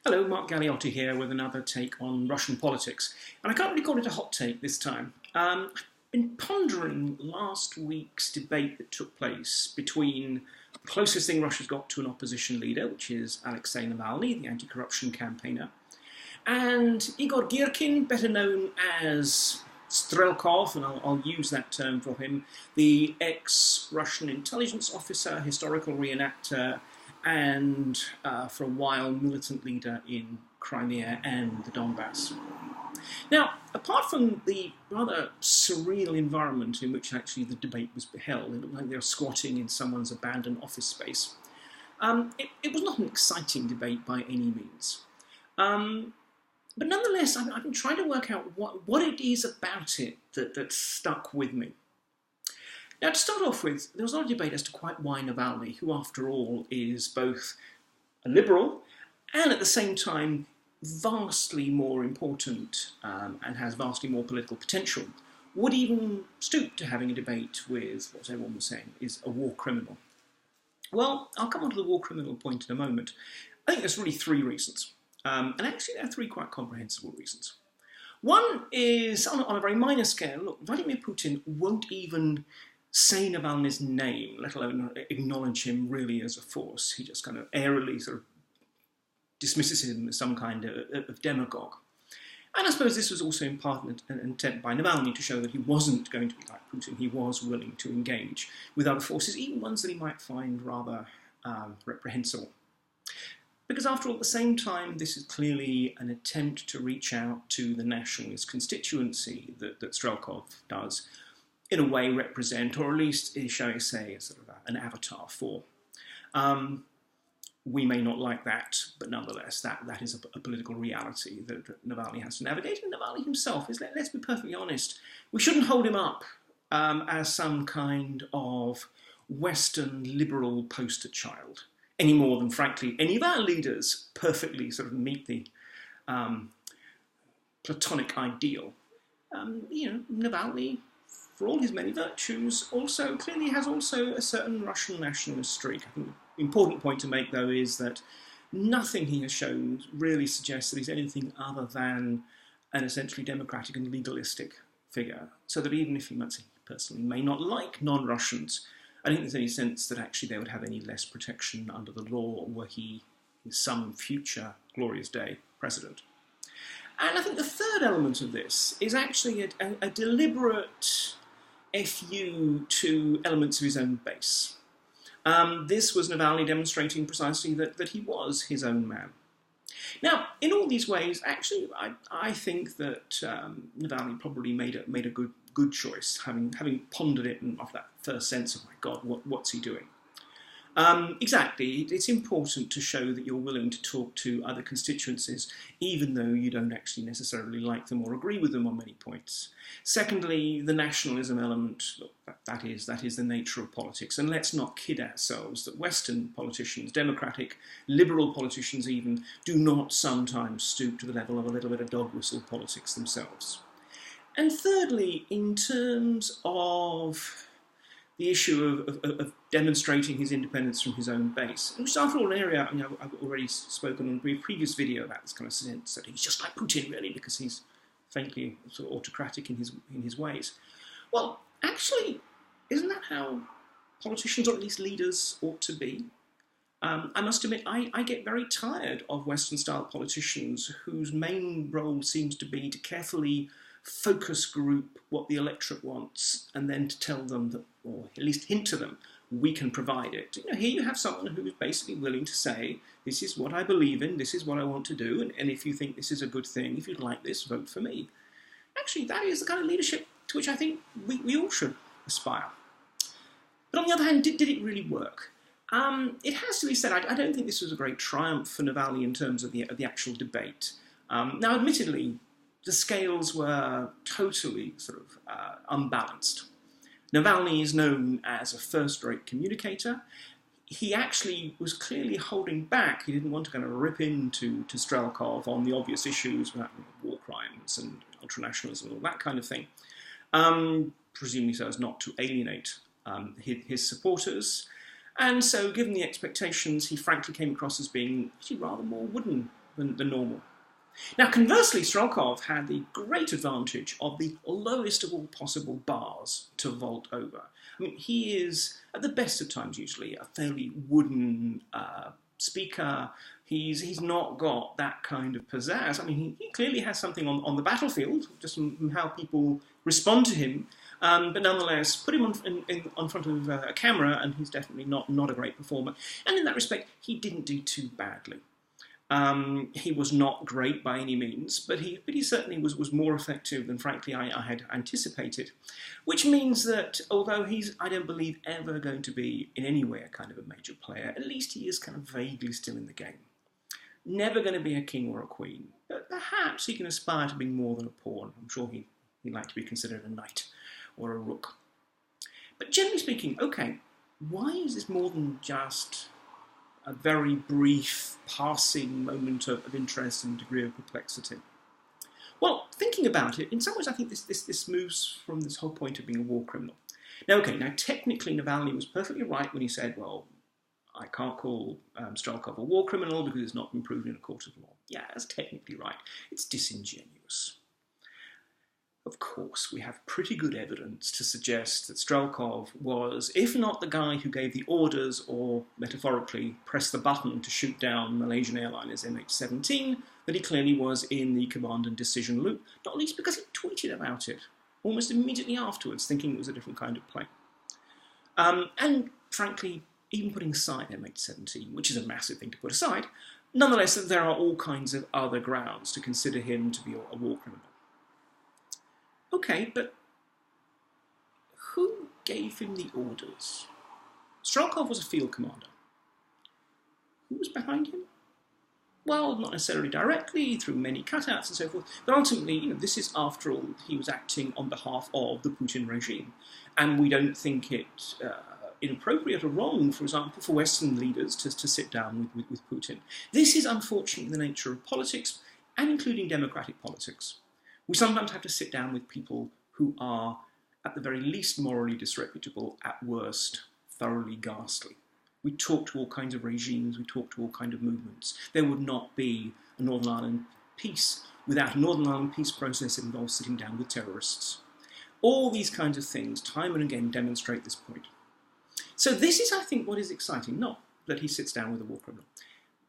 Hello, Mark Galeotti here with another take on Russian politics. And I can't really call it a hot take this time. I've been pondering last week's debate that took place between the closest thing Russia's got to an opposition leader, which is Alexei Navalny, the anti-corruption campaigner, and Igor Girkin, better known as Strelkov, and I'll use that term for him, the ex-Russian intelligence officer, historical reenactor, and for a while militant leader in Crimea and the Donbass. Now, apart from the rather surreal environment in which actually the debate was held, it looked like they were squatting in someone's abandoned office space, it was not an exciting debate by any means. But nonetheless, I've been trying to work out what it is about it that stuck with me. Now, to start off with, there was a lot of debate as to quite why Navalny, who after all is both a liberal and at the same time vastly more important and has vastly more political potential, would even stoop to having a debate with what everyone was saying is a war criminal. Well, I'll come on to the war criminal point in a moment. I think there's really three reasons. And actually, there are three quite comprehensible reasons. One is, on a very minor scale, look, Vladimir Putin won't even say Navalny's name, let alone acknowledge him really as a force. He just kind of airily sort of dismisses him as some kind of demagogue. And I suppose this was also in part an attempt by Navalny to show that he wasn't going to be like Putin. He was willing to engage with other forces, even ones that he might find rather reprehensible. Because after all, at the same time, this is clearly an attempt to reach out to the nationalist constituency that Strelkov does, in a way represent, or at least, shall I say, sort of an avatar for. We may not like that, but nonetheless, that is a political reality that Navalny has to navigate. And Navalny himself is, let's be perfectly honest, we shouldn't hold him up as some kind of Western liberal poster child, any more than, frankly, any of our leaders perfectly sort of meet the Platonic ideal. Navalny, for all his many virtues, also clearly has also a certain Russian nationalist streak. I think the important point to make, though, is that nothing he has shown really suggests that he's anything other than an essentially democratic and legalistic figure. So that even if he personally may not like non-Russians, I don't think there's any sense that actually they would have any less protection under the law were he, in some future glorious day, president. And I think the third element of this is actually a deliberate FU to elements of his own base. This was Navalny demonstrating precisely that he was his own man. Now, in all these ways, actually, I think that Navalny probably made a good choice, having pondered it and off that first sense of, my God, what's he doing? Exactly, it's important to show that you're willing to talk to other constituencies, even though you don't actually necessarily like them or agree with them on many points. Secondly, the nationalism element, look, that is the nature of politics, and let's not kid ourselves that Western politicians, democratic, liberal politicians even, do not sometimes stoop to the level of a little bit of dog whistle politics themselves. And thirdly, in terms of the issue of demonstrating his independence from his own base, which is after all an area, I've already spoken in a previous video about this kind of sense that he's just like Putin really because he's faintly sort of autocratic in his ways. Well, actually, isn't that how politicians, or at least leaders, ought to be? I must admit, I get very tired of Western-style politicians whose main role seems to be to carefully focus group what the electorate wants and then to tell them that, or at least hint to them, we can provide it. Here you have someone who is basically willing to say, this is what I believe in, this is what I want to do, and if you think this is a good thing, if you'd like this, vote for me. Actually, that is the kind of leadership to which I think we all should aspire. But on the other hand, did it really work? It has to be said, I don't think this was a great triumph for Navalny in terms of the actual debate. Now, admittedly, the scales were totally sort of unbalanced. Navalny is known as a first-rate communicator. He actually was clearly holding back. He didn't want to kind of rip into Strelkov on the obvious issues, war crimes and ultranationalism and all that kind of thing, presumably so as not to alienate his supporters. And so, given the expectations, he frankly came across as being actually rather more wooden than normal. Now, conversely, Strelkov had the great advantage of the lowest of all possible bars to vault over. I mean, he is, at the best of times usually, a fairly wooden speaker. He's not got that kind of pizzazz. I mean, he clearly has something on the battlefield, just from how people respond to him. But nonetheless, put him on front of a camera, and he's definitely not a great performer. And in that respect, he didn't do too badly. He was not great by any means, but he certainly was more effective than, frankly, I had anticipated. Which means that although he's, I don't believe, ever going to be in any way a kind of a major player, at least he is kind of vaguely still in the game. Never going to be a king or a queen, but perhaps he can aspire to being more than a pawn. I'm sure he'd like to be considered a knight or a rook. But generally speaking, okay, why is this more than just a very brief, passing moment of interest and degree of perplexity? Well, thinking about it, in some ways I think this moves from this whole point of being a war criminal. Now, technically Navalny was perfectly right when he said, well, I can't call Strelkov a war criminal because it's not been proven in a court of law. Yeah, that's technically right. It's disingenuous. Of course, we have pretty good evidence to suggest that Strelkov was, if not the guy who gave the orders or, metaphorically, pressed the button to shoot down Malaysian airliners MH17, that he clearly was in the command and decision loop, not least because he tweeted about it almost immediately afterwards, thinking it was a different kind of play. And, frankly, even putting aside MH17, which is a massive thing to put aside, nonetheless, there are all kinds of other grounds to consider him to be a war criminal. Okay, but who gave him the orders? Strelkov was a field commander. Who was behind him? Well, not necessarily directly, through many cutouts and so forth, but ultimately, this is, after all, he was acting on behalf of the Putin regime. And we don't think it inappropriate or wrong, for example, for Western leaders to sit down with Putin. This is, unfortunately, the nature of politics, and including democratic politics. We sometimes have to sit down with people who are, at the very least, morally disreputable, at worst, thoroughly ghastly. We talk to all kinds of regimes, we talk to all kinds of movements. There would not be a Northern Ireland peace without a Northern Ireland peace process that involves sitting down with terrorists. All these kinds of things, time and again, demonstrate this point. So this is, I think, what is exciting. Not that he sits down with a war criminal,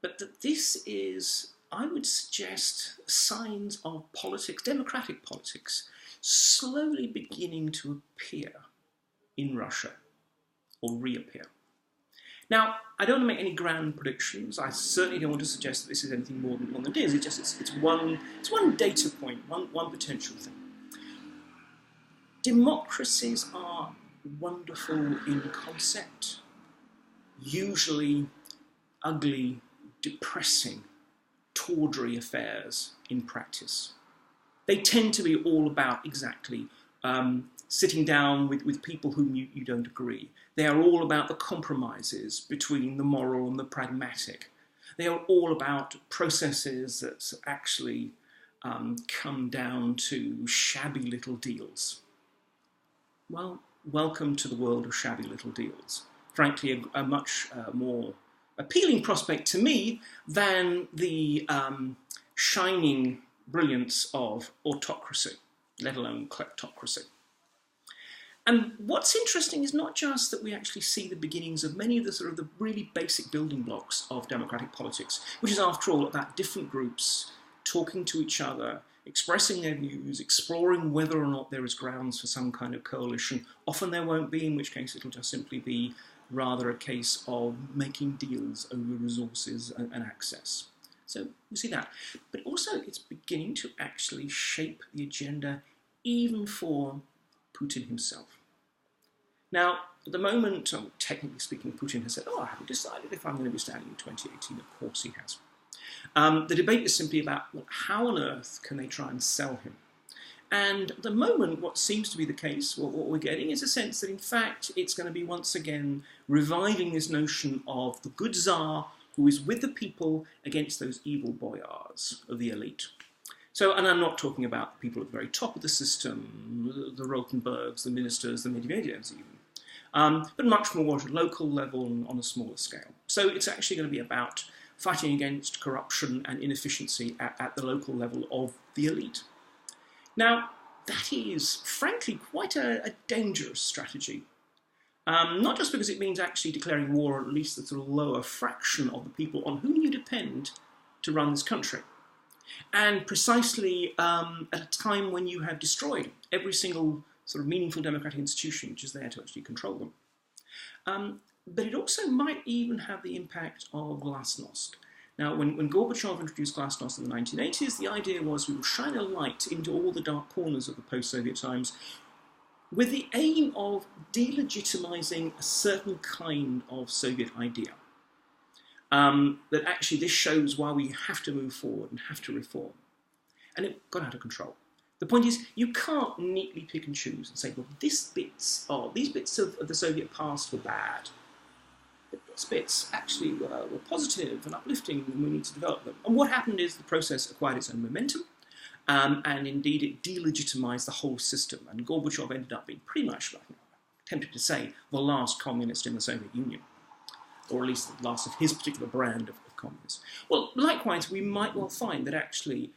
but that this is, I would suggest, signs of politics, democratic politics, slowly beginning to appear in Russia, or reappear. Now, I don't want to make any grand predictions. I certainly don't want to suggest that this is anything more than it is. It's one data point, one potential thing. Democracies are wonderful in concept, usually ugly, depressing, tawdry affairs in practice. They tend to be all about exactly sitting down with people whom you don't agree. They are all about the compromises between the moral and the pragmatic. They are all about processes that actually come down to shabby little deals. Well, welcome to the world of shabby little deals. Frankly, a much more appealing prospect to me than the shining brilliance of autocracy, let alone kleptocracy. And what's interesting is not just that we actually see the beginnings of many of the really basic building blocks of democratic politics, which is, after all, about different groups talking to each other, expressing their views, exploring whether or not there is grounds for some kind of coalition. Often there won't be, in which case it'll just simply be rather a case of making deals over resources and access. So we see that. But also it's beginning to actually shape the agenda even for Putin himself. Now, at the moment, technically speaking, Putin has said, I haven't decided if I'm going to be standing in 2018. Of course he has. The debate is simply about how on earth can they try and sell him. And at the moment, what seems to be the case, what we're getting is a sense that, in fact, it's going to be once again reviving this notion of the good Tsar who is with the people against those evil boyars of the elite. So, and I'm not talking about the people at the very top of the system, the Rotenbergs, the ministers, the Medvedevs even, but much more at a local level and on a smaller scale. So it's actually going to be about fighting against corruption and inefficiency at the local level of the elite. Now, that is, frankly, quite a dangerous strategy. Not just because it means actually declaring war on at least the sort of lower fraction of the people on whom you depend to run this country. And precisely at a time when you have destroyed every single sort of meaningful democratic institution which is there to actually control them. But it also might even have the impact of glasnost. Now, when Gorbachev introduced glasnost in the 1980s, the idea was we will shine a light into all the dark corners of the post-Soviet times with the aim of delegitimizing a certain kind of Soviet idea. That actually this shows why we have to move forward and have to reform. And it got out of control. The point is, you can't neatly pick and choose and say, well, these bits of the Soviet past were bad. But these bits actually were positive and uplifting, and we need to develop them. And what happened is the process acquired its own momentum, and indeed it delegitimized the whole system. And Gorbachev ended up being pretty much, like, tempted to say, the last communist in the Soviet Union, or at least the last of his particular brand of communists. Well, likewise, we might well find that actually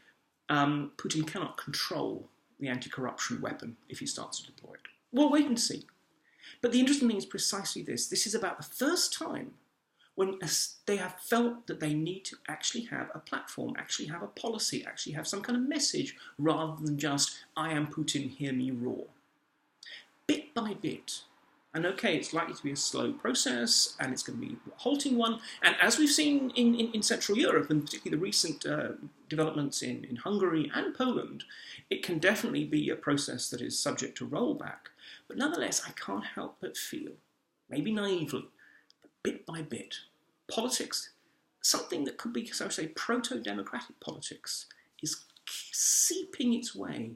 Putin cannot control the anti-corruption weapon if he starts to deploy it. We'll wait and see. But the interesting thing is precisely this. This is about the first time when they have felt that they need to actually have a platform, actually have a policy, actually have some kind of message, rather than just, I am Putin, hear me roar. Bit by bit. And okay, it's likely to be a slow process, and it's going to be a halting one. And as we've seen in Central Europe, and particularly the recent developments in Hungary and Poland, it can definitely be a process that is subject to rollback. But nonetheless, I can't help but feel, maybe naively, but bit by bit, politics, something that could be, so to say, proto-democratic politics, is seeping its way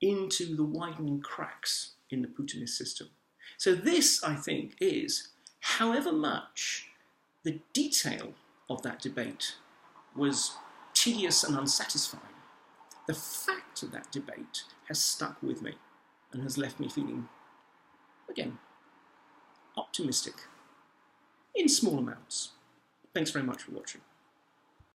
into the widening cracks in the Putinist system. So this, I think, is, however much the detail of that debate was tedious and unsatisfying, the fact of that debate has stuck with me and has left me feeling, again, optimistic in small amounts. Thanks very much for watching.